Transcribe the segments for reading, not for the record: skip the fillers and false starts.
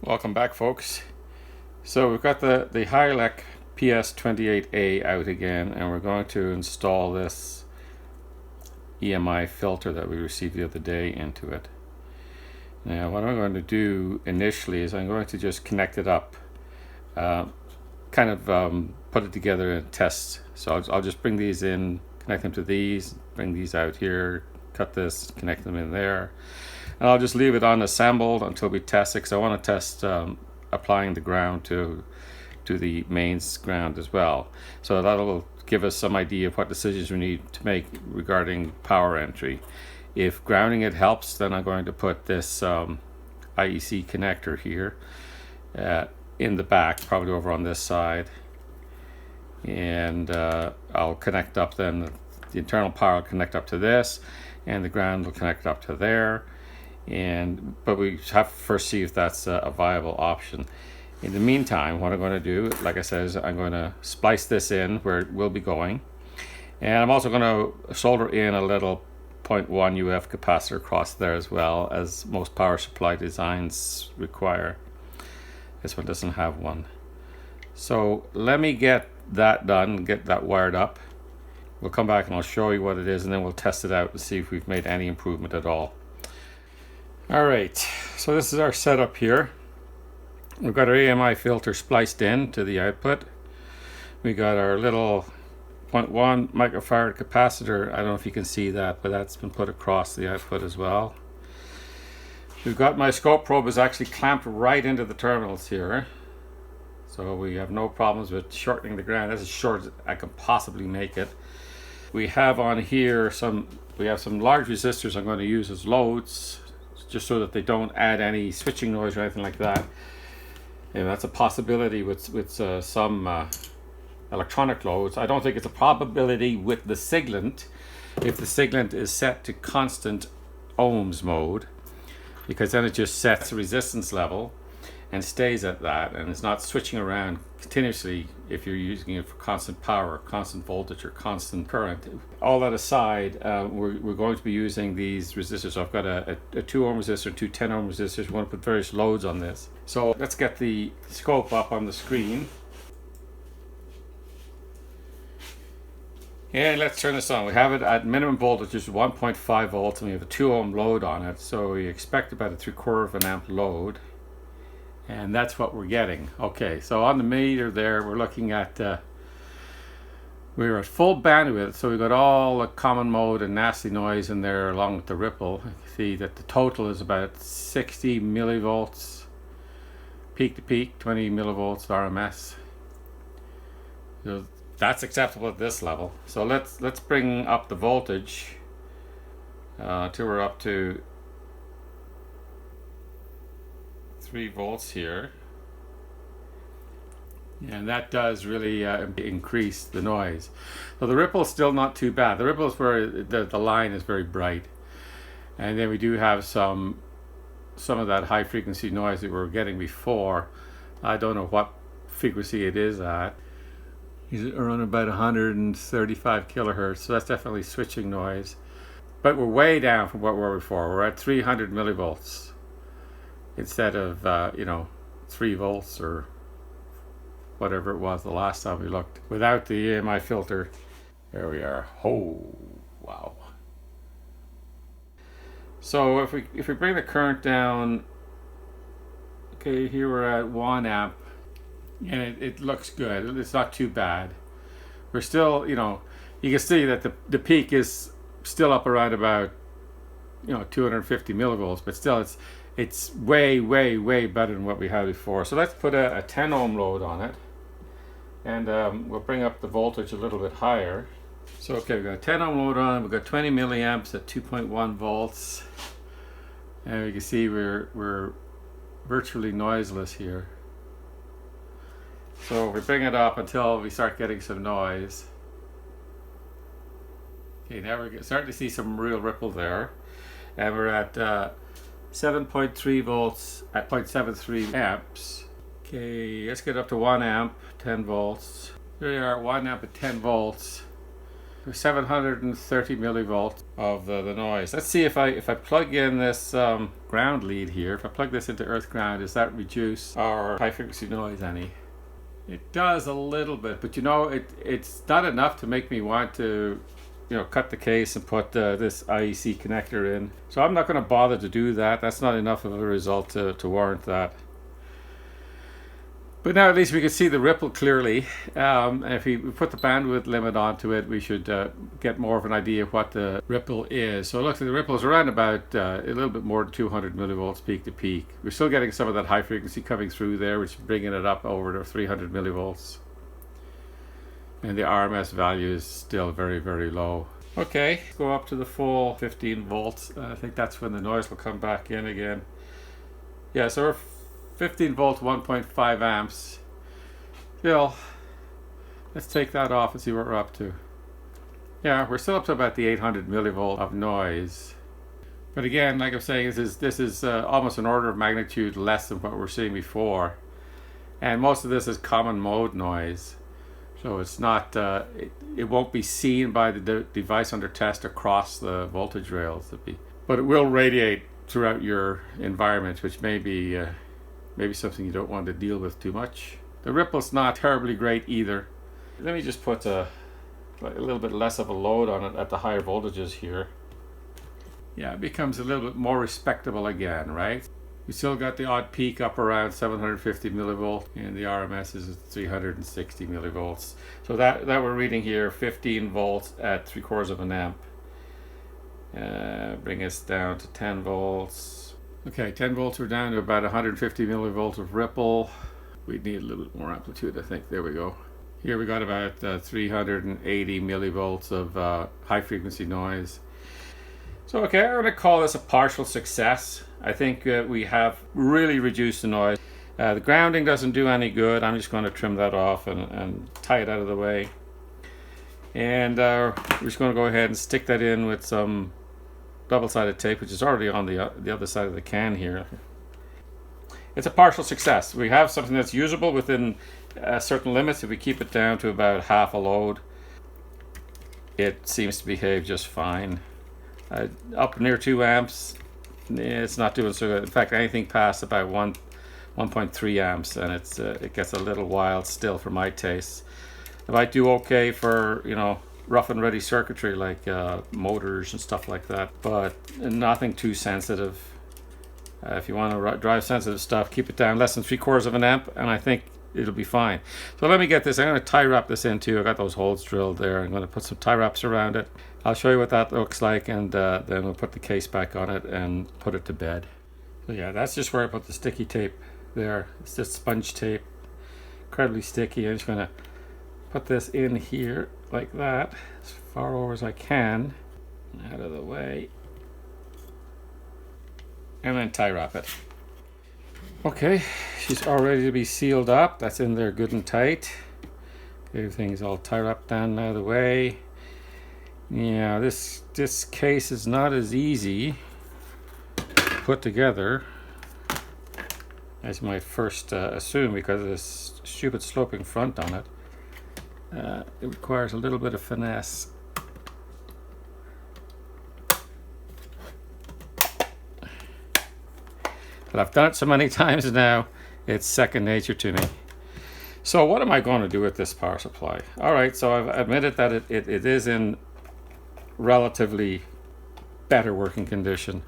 Welcome back, folks. So we've got the Hyelec PS-28A out again, and we're going to install this EMI filter that we received the other day into it. Now what I'm going to do initially is I'm going to just connect it up, put it together and test. So I'll just bring these in, connect them to these, bring these out here, cut this, connect them in there. And I'll just leave it unassembled until we test it, because I want to test applying the ground to the mains ground as well. So that'll give us some idea of what decisions we need to make regarding power entry. If grounding it helps, then I'm going to put this IEC connector here in the back, probably over on this side. And I'll connect up then, the internal power will connect up to this, and the ground will connect up to there. But we have to first see if that's a viable option. In the meantime, what I'm going to do, like I said, is I'm going to splice this in where it will be going, and I'm also going to solder in a little 0.1 UF capacitor across there as well, as most power supply designs require. This one doesn't have one. So let me get that done, get that wired up. We'll come back and I'll show you what it is, and then we'll test it out and see if we've made any improvement at all. Alright, so this is our setup here. We've got our EMI filter spliced in to the output. We got our little 0.1 microfarad capacitor. I don't know if you can see that, but that's been put across the output as well. We've got my scope probe is actually clamped right into the terminals here. So we have no problems with shortening the ground. That's as short as I can possibly make it. We have on here some large resistors I'm going to use as loads, just so that they don't add any switching noise or anything like that. And that's a possibility with some electronic loads. I don't think it's a probability with the siglant, if the siglant is set to constant ohms mode, because then it just sets the resistance level and stays at that, and it's not switching around continuously if you're using it for constant power, constant voltage, or constant current. All that aside, we're going to be using these resistors. So I've got a 2 ohm resistor, two 10 ohm resistors. We want to put various loads on this. So let's get the scope up on the screen. And let's turn this on. We have it at minimum voltage, which is 1.5 volts, and we have a 2 ohm load on it. So we expect about a 3/4 of an amp load. And that's what we're getting. Okay, so on the meter there, we're looking at, we're at full bandwidth, so we've got all the common mode and nasty noise in there along with the ripple. You can see that the total is about 60 millivolts peak to peak, 20 millivolts RMS. So that's acceptable at this level. So let's bring up the voltage till we're up to 3 volts here, and that does really increase the noise. So the ripple is still not too bad. The ripple is where the line is very bright, and then we do have some of that high frequency noise that we were getting before. I don't know what frequency it is at. Is it around about 135 kilohertz? So that's definitely switching noise, but we're way down from what we were before. We're at 300 millivolts. Instead of 3 volts or whatever it was the last time we looked, without the EMI filter. There we are. Oh wow. So if we bring the current down, okay, here we're at 1 amp, and it looks good. It's not too bad. We're still, you can see that the peak is still up around about 250 millivolts, but still it's way better than what we had before. So let's put a 10 ohm load on it, and we'll bring up the voltage a little bit higher. So okay, we've got a 10 ohm load on, we've got 20 milliamps at 2.1 volts, and we can see we're virtually noiseless here. So we bring it up until we start getting some noise. Okay, now we're starting to see some real ripple there, and we're at 7.3 volts at 0.73 amps. Okay, let's get up to 1 amp, 10 volts. Here we are at 1 amp at 10 volts. 730 millivolts of the noise. Let's see if I plug in this ground lead here. If I plug this into earth ground, does that reduce our high frequency noise any? It does a little bit, but you know, it's not enough to make me want to, you know, cut the case and put this IEC connector in. So I'm not going to bother to do that. That's not enough of a result to warrant that. But now at least we can see the ripple clearly. And if we put the bandwidth limit onto it, we should get more of an idea of what the ripple is. So it looks like the ripple is around about a little bit more than 200 millivolts peak to peak. We're still getting some of that high frequency coming through there, which is bringing it up over to 300 millivolts. And the RMS value is still very, very low. Okay, go up to the full 15 volts. I think that's when the noise will come back in again. Yeah, so we're 15 volts, 1.5 amps. Still, let's take that off and see what we're up to. Yeah, we're still up to about the 800 millivolt of noise. But again, like I'm saying, this is almost an order of magnitude less than what we're seeing before. And most of this is common mode noise. So it's not, it won't be seen by the device under test across the voltage rails. But it will radiate throughout your environment, which may be maybe something you don't want to deal with too much. The ripple's not terribly great either. Let me just put a little bit less of a load on it at the higher voltages here. Yeah, it becomes a little bit more respectable again, right? We still got the odd peak up around 750 millivolts, and the RMS is 360 millivolts. So that we're reading here, 15 volts at 3/4 of an amp. Bring us down to 10 volts. Okay, 10 volts, we're down to about 150 millivolts of ripple. We need a little bit more amplitude, I think. There we go. Here we got about 380 millivolts of high frequency noise. So okay, I'm going to call this a partial success. I think we have really reduced the noise. The grounding doesn't do any good. I'm just going to trim that off and tie it out of the way. And we're just going to go ahead and stick that in with some double-sided tape, which is already on the other side of the can here. It's a partial success. We have something that's usable within certain limits. If we keep it down to about half a load, it seems to behave just fine. Up near 2 amps, it's not doing so good. In fact, anything past about 1.3 amps, and it gets a little wild still for my taste. It might do okay for, you know, rough and ready circuitry like motors and stuff like that, but nothing too sensitive. If you want to drive sensitive stuff, keep it down less than 3/4 of an amp, and I think it'll be fine. So let me get this. I'm going to tie wrap this in too. I got those holes drilled there. I'm going to put some tie wraps around it. I'll show you what that looks like, and then we'll put the case back on it and put it to bed. So yeah, that's just where I put the sticky tape there. It's just sponge tape, incredibly sticky. I'm just going to put this in here like that, as far over as I can, out of the way, and then tie wrap it. Okay, she's all ready to be sealed up. That's in there good and tight. Everything's all tie wrapped down out of the way. Yeah, this case is not as easy to put together as you might first assume, because of this stupid sloping front on it. It requires a little bit of finesse. But I've done it so many times now, it's second nature to me. So what am I going to do with this power supply? All right, so I've admitted that it is in relatively better working condition.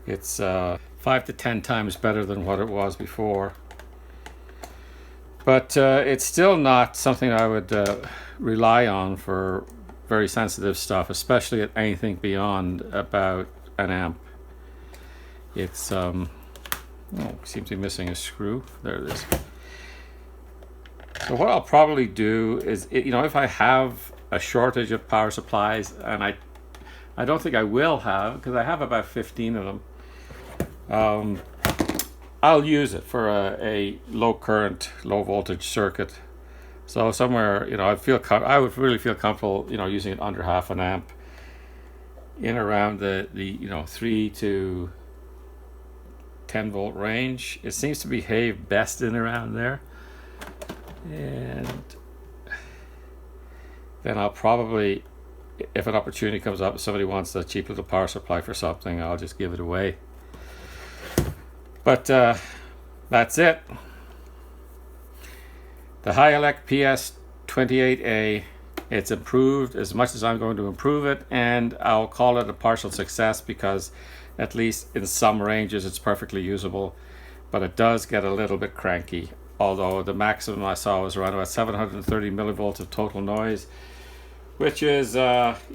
It's 5 to 10 times better than what it was before. But it's still not something I would rely on for very sensitive stuff, especially at anything beyond about an amp. It's seems to be missing a screw. There it is. So what I'll probably do is, if I have a shortage of power supplies, and I don't think I will have, because I have about 15 of them, I'll use it for a low current, low voltage circuit. So somewhere, I would really feel comfortable, using it under half an amp, in around the 3 to 10 volt range. It seems to behave best in around there. And then I'll probably if an opportunity comes up, if somebody wants a cheap little power supply for something, I'll just give it away. But that's it. The Hyelec PS-28A. It's improved as much as I'm going to improve it, and I'll call it a partial success because at least in some ranges it's perfectly usable, but it does get a little bit cranky, although the maximum I saw was around about 730 millivolts of total noise, which is you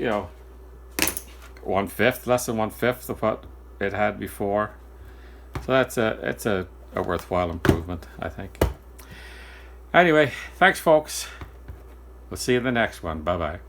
know, 1/5, less than 1/5 of what it had before. So it's a worthwhile improvement, I think. Anyway, thanks folks. We'll see you in the next one. Bye-bye.